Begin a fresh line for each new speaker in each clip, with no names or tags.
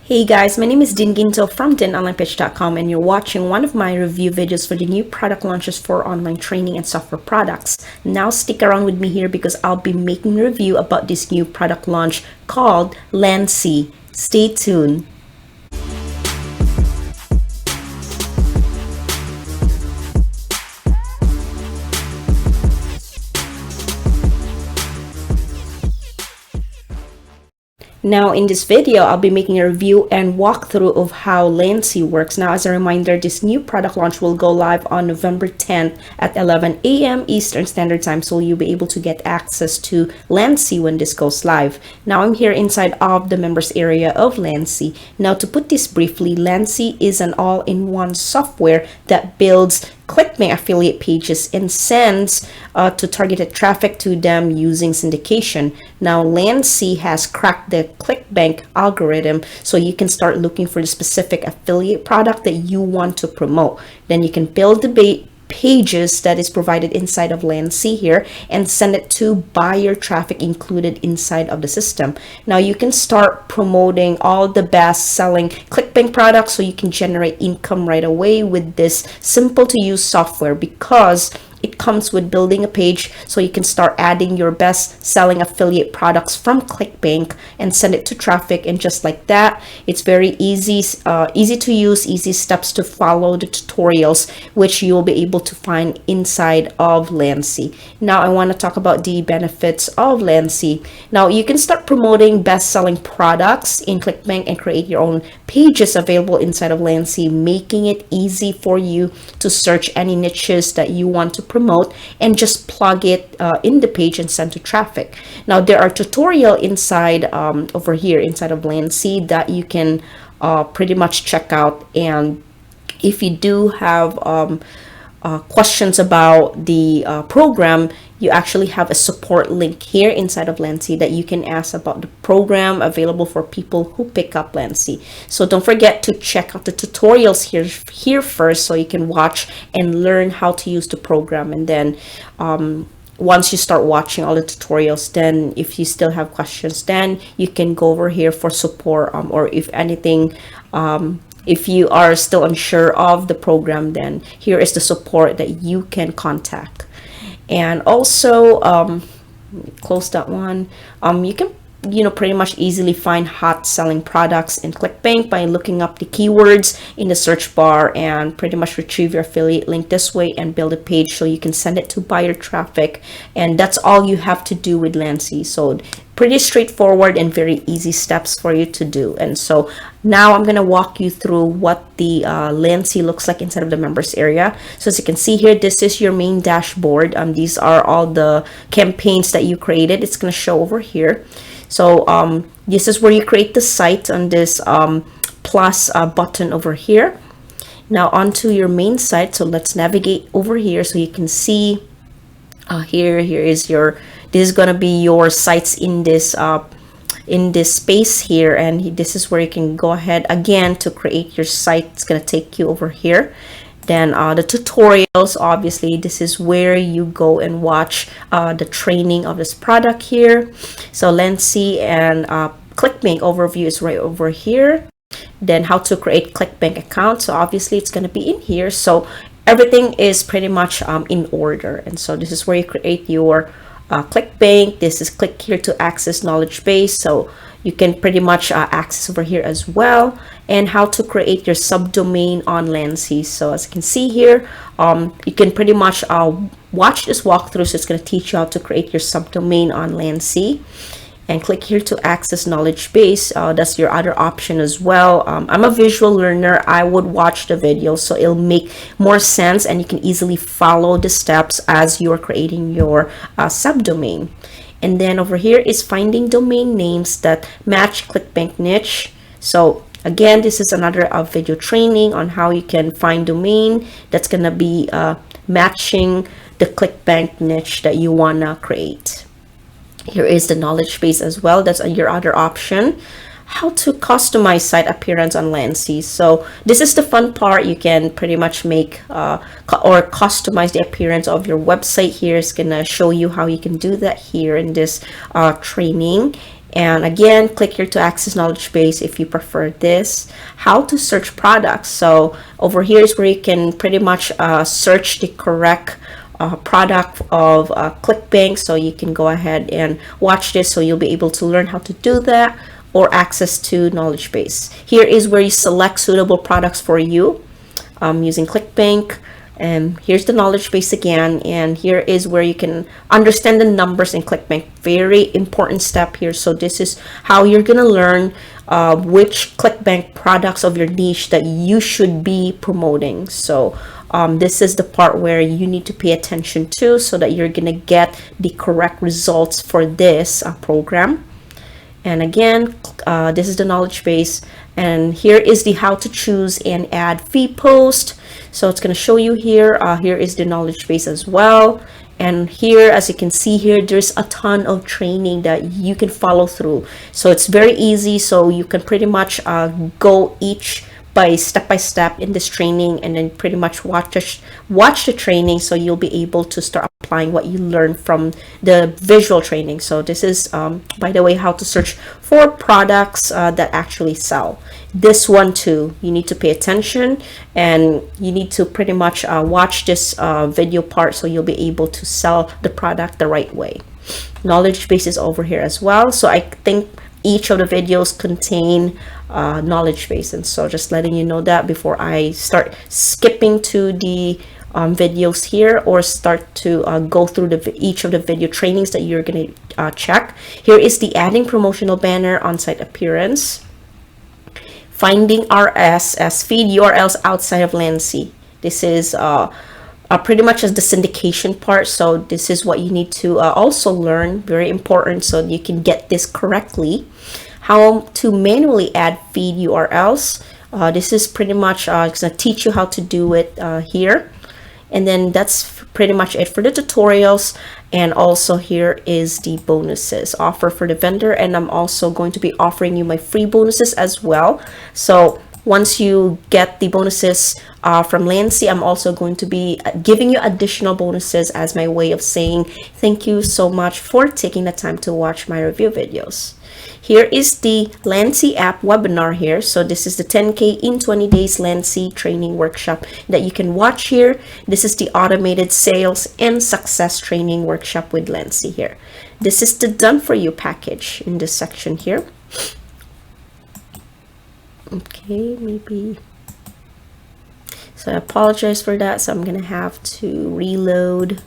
Hey guys, my name is Din Ginto from dinonlinepitch.com and you're watching one of my review videos for the new product launches for online training and software products. Now stick around with me here because I'll be making a review about this new product launch called Lanci. Stay tuned. Now in this video, I'll be making a review and walkthrough of how Lanci works. Now as a reminder, this new product launch will go live on November 10th at 11 a.m. Eastern Standard Time, so you'll be able to get access to Lanci when this goes live. Now I'm here inside of the members area of Lanci. Now to put this briefly, Lanci is an all-in-one software that builds Clickbank affiliate pages and sends to targeted traffic to them using syndication. Now Lanci has cracked the Clickbank algorithm, so you can start looking for the specific affiliate product that you want to promote. Then you can build the pages that is provided inside of Lanci here and send it to buyer traffic included inside of the system. Now you can start promoting all the best selling Clickbank products so you can generate income right away with this simple to use software, because it comes with building a page, so you can start adding your best selling affiliate products from Clickbank and send it to traffic. And just like that, it's very easy to use, easy steps to follow the tutorials which you'll be able to find inside of Lanci. Now I want to talk about the benefits of Lanci. Now you can start promoting best selling products in Clickbank and create your own pages available inside of Lanci, making it easy for you to search any niches that you want to promote and just plug it in the page and send to traffic. Now there are tutorial inside over here inside of Lanci that you can pretty much check out, and if you do have questions about the program, you actually have a support link here inside of Lanci that you can ask about the program available for people who pick up Lanci. So don't forget to check out the tutorials here first, so you can watch and learn how to use the program. And then once you start watching all the tutorials, then if you still have questions, then you can go over here for support, or if anything, if you are still unsure of the program, then here is the support that you can contact. And also close that one. You can pretty much easily find hot selling products in Clickbank by looking up the keywords in the search bar and pretty much retrieve your affiliate link this way and build a page so you can send it to buyer traffic. And that's all you have to do with Lanci. So pretty straightforward and very easy steps for you to do. And so now I'm going to walk you through what the Lanci looks like inside of the members area. So as you can see here, this is your main dashboard. These are all the campaigns that you created. It's going to show over here. So this is where you create the site on this plus button over here. Now onto your main site. So let's navigate over here so you can see here is your, this is going to be your sites in this space here, and this is where you can go ahead again to create your site. It's going to take you over here. Then the tutorials, obviously this is where you go and watch the training of this product here. So Lanci and Clickbank overview is right over here. Then how to create Clickbank account, so obviously it's going to be in here. So everything is pretty much in order. And so this is where you create your Clickbank. This is click here to access knowledge base, so you can pretty much access over here as well. And how to create your subdomain on Lanci. So as you can see here, you can pretty much watch this walkthrough. So it's going to teach you how to create your subdomain on Lanci. And click here to access knowledge base. That's your other option as well. I'm a visual learner. I would watch the video so it'll make more sense and you can easily follow the steps as you're creating your subdomain. And then over here is finding domain names that match Clickbank niche. So again, this is another video training on how you can find domain that's gonna be matching the Clickbank niche that you wanna create. Here is the knowledge base as well. That's your other option. How to customize site appearance on Lanci. So this is the fun part. You can pretty much make or customize the appearance of your website. Here is gonna show you how you can do that here in this training. And again, click here to access knowledge base if you prefer this. How to search products. So over here is where you can pretty much search the correct product of Clickbank. So you can go ahead and watch this, so you'll be able to learn how to do that, or access to knowledge base. Here is where you select suitable products for you using Clickbank. And here's the knowledge base again, and here is where you can understand the numbers in Clickbank. Very important step here. So this is how you're gonna learn which Clickbank products of your niche that you should be promoting. So this is the part where you need to pay attention to, so that you're gonna get the correct results for this program. And again, this is the knowledge base, and here is the how to choose and add feed post. So it's going to show you here. Here is the knowledge base as well. And here, as you can see here, there's a ton of training that you can follow through. So it's very easy. So you can pretty much go each by step in this training, and then pretty much watch the training, so you'll be able to start applying what you learned from the visual training. So this is by the way, how to search for products that actually sell. This one too, you need to pay attention, and you need to pretty much watch this video part, so you'll be able to sell the product the right way. Knowledge base is over here as well. So I think each of the videos contain knowledge base, and so just letting you know that before I start skipping to the videos here, or start to go through each of the video trainings that you're going to check. Here is the adding promotional banner, on-site appearance, finding RS as feed URLs outside of Lanci. This is pretty much as the syndication part. So this is what you need to also learn, very important, so you can get this correctly. How to manually add feed URLs. This is pretty much going to teach you how to do it here. And then that's pretty much it for the tutorials. And also here is the bonuses offer for the vendor, and I'm also going to be offering you my free bonuses as well. So once you get the bonuses from Lanci, I'm also going to be giving you additional bonuses as my way of saying thank you so much for taking the time to watch my review videos. Here is the Lanci app webinar here. So this is the 10K in 20 days Lanci training workshop that you can watch here. This is the automated sales and success training workshop with Lanci here. This is the done for you package in this section here. Okay, maybe. So I apologize for that. So I'm gonna have to reload.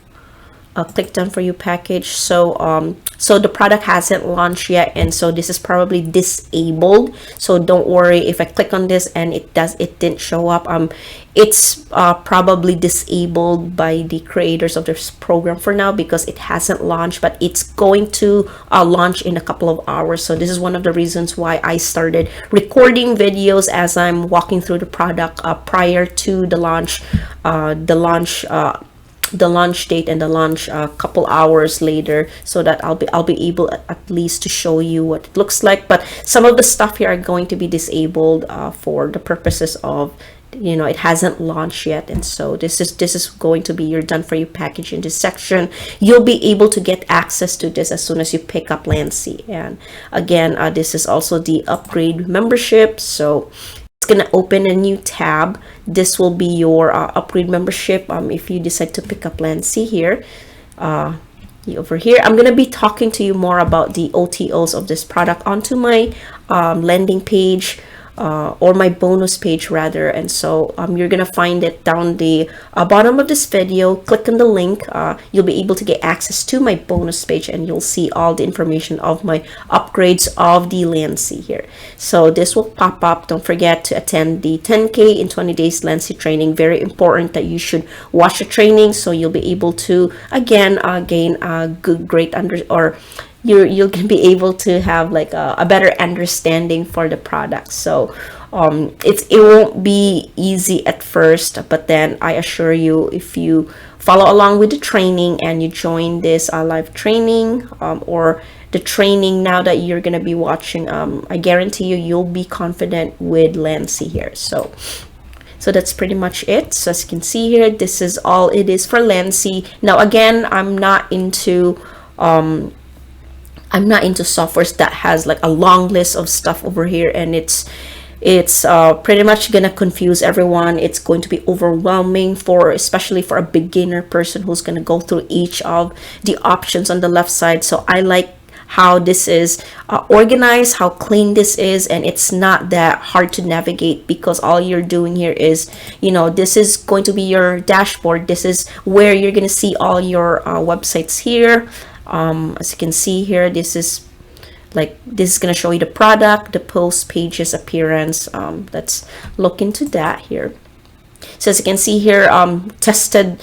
Click done for you package. So so the product hasn't launched yet, and so this is probably disabled. So don't worry if I click on this and it didn't show up. It's probably disabled by the creators of this program for now, because it hasn't launched, but it's going to launch in a couple of hours. So this is one of the reasons why I started recording videos as I'm walking through the product prior to the launch, the launch date and the launch a couple hours later, so that I'll be able at least to show you what it looks like. But some of the stuff here are going to be disabled for the purposes of, you know, it hasn't launched yet. And so this is going to be your done for you package in this section. You'll be able to get access to this as soon as you pick up Lanci. And again, this is also the upgrade membership. So it's gonna open a new tab. This will be your upgrade membership if you decide to pick up Lanci here. Over here, I'm gonna be talking to you more about the OTOs of this product onto my landing page, or my bonus page rather. And so you're gonna find it down the bottom of this video. Click on the link. You'll be able to get access to my bonus page, and you'll see all the information of my upgrades of the Lanci here. So this will pop up. Don't forget to attend the 10K in 20 days Lanci training. Very important that you should watch the training, so you'll be able to again gain a great you're gonna be able to have like a better understanding for the product. So it won't be easy at first, but then I assure you, if you follow along with the training and you join this live training or the training now that you're gonna be watching, I guarantee you'll be confident with Lanci here. So that's pretty much it. So as you can see here, this is all it is for Lanci. Now again, I'm not into I'm not into softwares that has like a long list of stuff over here, and it's pretty much gonna confuse everyone. It's going to be overwhelming for, especially for a beginner person who's gonna go through each of the options on the left side. So I like how this is organized, how clean this is, and it's not that hard to navigate, because all you're doing here is, this is going to be your dashboard. This is where you're gonna see all your websites here. As you can see here, this is going to show you the product, the post, pages, appearance. Let's look into that here. So as you can see here, tested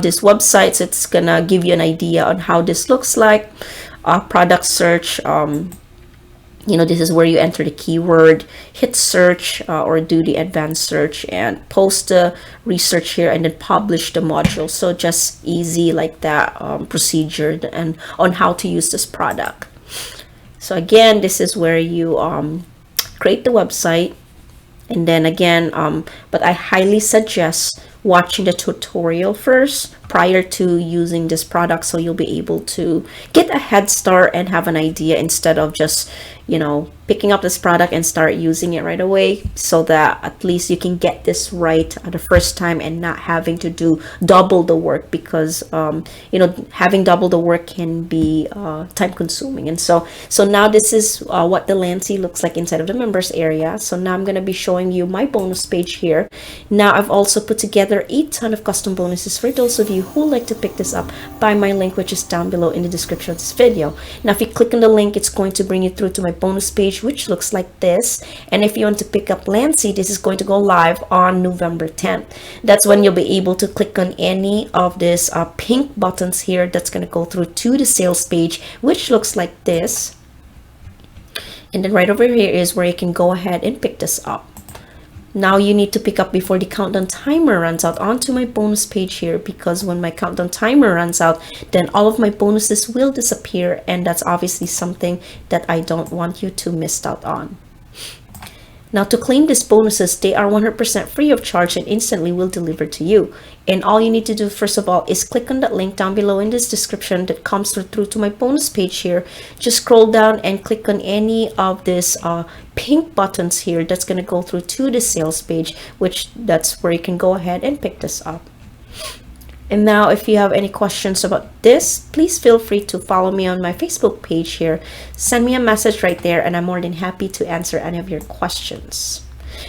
this website, so it's gonna give you an idea on how this looks like. Product search, this is where you enter the keyword, hit search, or do the advanced search, and post the research here, and then publish the module. So just easy like that procedure and on how to use this product. So again, this is where you create the website, and then again, but I highly suggest watching the tutorial first prior to using this product, so you'll be able to get a head start and have an idea, instead of just picking up this product and start using it right away, so that at least you can get this right the first time and not having to do double the work, because having double the work can be time consuming. And so now this is what the Lanci looks like inside of the members area. So now I'm going to be showing you my bonus page here. Now I've also put together a ton of custom bonuses for those of you who like to pick this up by my link, which is down below in the description of this video. Now if you click on the link, it's going to bring you through to my bonus page, which looks like this. And if you want to pick up Lanci, this is going to go live on November 10th. That's when you'll be able to click on any of this pink buttons here. That's going to go through to the sales page, which looks like this. And then right over here is where you can go ahead and pick this up. Now you need to pick up before the countdown timer runs out onto my bonus page here, because when my countdown timer runs out, then all of my bonuses will disappear, and that's obviously something that I don't want you to miss out on. Now to claim these bonuses, they are 100% free of charge and instantly will deliver to you. And all you need to do first of all is click on that link down below in this description that comes through to my bonus page here. Just scroll down and click on any of this pink buttons here. That's going to go through to the sales page, which that's where you can go ahead and pick this up. And now if you have any questions about this, please feel free to follow me on my Facebook page here. Send me a message right there, and I'm more than happy to answer any of your questions.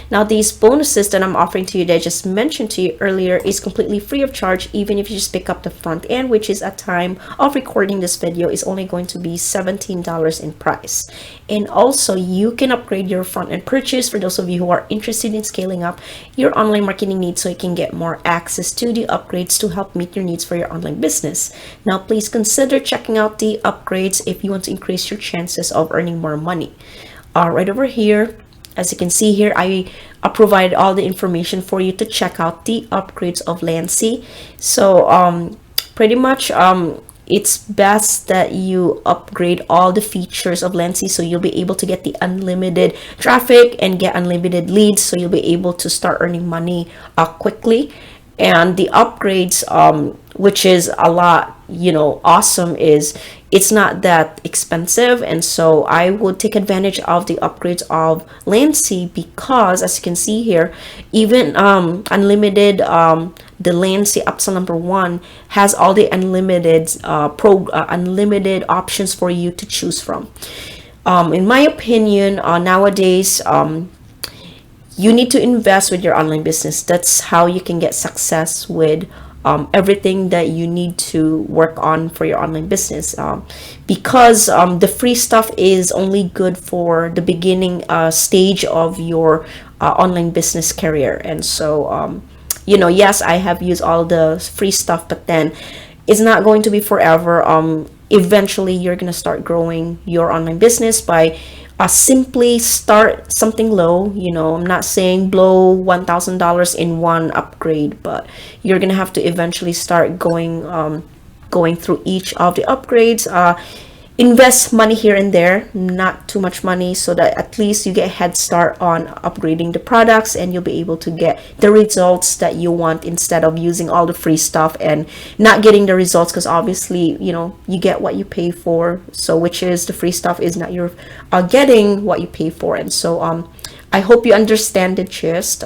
Now these bonuses that I'm offering to you that I just mentioned to you earlier is completely free of charge, even if you just pick up the front end, which is at time of recording this video is only going to be $17 in price. And also you can upgrade your front end purchase for those of you who are interested in scaling up your online marketing needs, so you can get more access to the upgrades to help meet your needs for your online business. Now please consider checking out the upgrades if you want to increase your chances of earning more money. Right over here, as you can see here, I provide all the information for you to check out the upgrades of Lanci. So pretty much it's best that you upgrade all the features of Lanci, so you'll be able to get the unlimited traffic and get unlimited leads, so you'll be able to start earning money quickly. And the upgrades, which is a lot, awesome, is it's not that expensive. And so I would take advantage of the upgrades of Lanci, because as you can see here, even unlimited, the Lanci upsell number 1 has all the unlimited unlimited options for you to choose from. In my opinion, nowadays, you need to invest with your online business. That's how you can get success with everything that you need to work on for your online business, because the free stuff is only good for the beginning stage of your online business career. And so yes, I have used all the free stuff, but then it's not going to be forever. Eventually you're gonna start growing your online business by simply start something low. I'm not saying blow $1,000 in one upgrade, but you're gonna have to eventually start going through each of the upgrades. invest money here and there, not too much money, so that at least you get a head start on upgrading the products and you'll be able to get the results that you want, instead of using all the free stuff and not getting the results, because obviously, you know, you get what you pay for. So which is the free stuff is not you're getting what you pay for. And so I hope you understand the gist.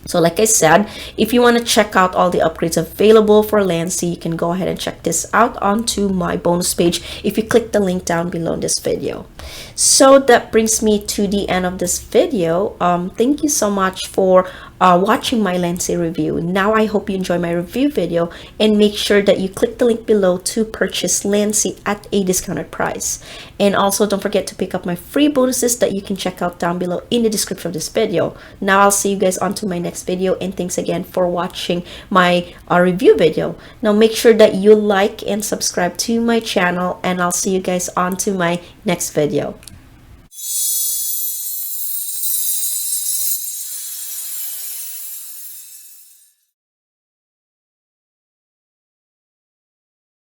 So like I said, if you want to check out all the upgrades available for Lanci, you can go ahead and check this out onto my bonus page if you click the link down below in this video. So that brings me to the end of this video. Thank you so much for watching my Lanci review. Now I hope you enjoy my review video, and make sure that you click the link below to purchase Lanci at a discounted price. And also don't forget to pick up my free bonuses that you can check out down below in the description of this video. Now I'll see you guys on to my next video, and thanks again for watching my review video. Now make sure that you like and subscribe to my channel, and I'll see you guys on to my next video.